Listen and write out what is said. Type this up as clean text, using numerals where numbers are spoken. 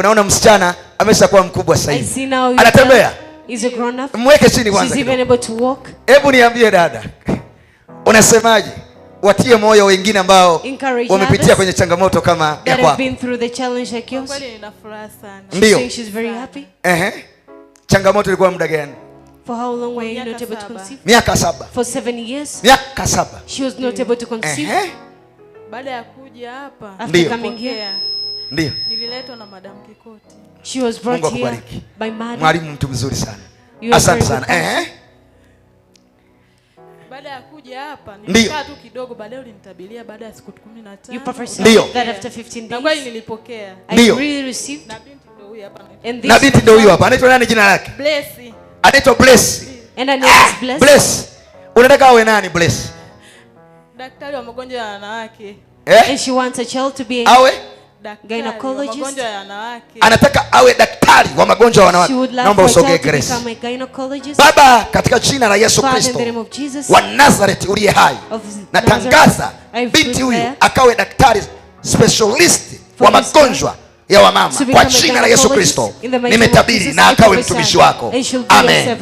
Unaona msichana ameshakuwa mkubwa sasa hivi. Anatembea. Mweke chini kwanza. Hebu niambie dada. Unasemaje? Watie moyo wengine ambao wamepitia kwenye changamoto kama ya kwako. Kweli nina furaha sana. Ndio. Changamoto ilikuwa muda gani? For how long were you not able to conceive? Miaka 7. For 7 years. Miaka 7. She was not able to conceive. Baada ya kuja hapa, after coming here, ndio nililetwa na Madam Kikoti. She was brought here by Madam. Mwalimu mtu mzuri sana. Asante sana. Baada ya kuja hapa nilikaa tu kidogo, baadaye ulinitabiria baada ya siku 15. You prophesied that after 15 days. Na kweli nilipokea. I really received. Na binti ndio huyu hapa. Na binti ndio huyu hapa. Anaitwa nani jina lake? Bless. Anaitwa Bless. And her name is Bless. Bless. Unataka awe nani Bless? Daktari wa magonjwa ya wanawake. And she wants a child to be awe gynecologist. Magonjwa ya wanawake. Anataka awe daktari wa magonjwa ya wanawake. Naomba usogee Grace. Baba, katika jina la Yesu Kristo wa Nazareth uliye hai, natangaza binti huyu akawe daktari specialist wa magonjwa ya wamama kwa jina la Yesu Kristo. Nimetabiri na akawe mtumishi wako. Amen.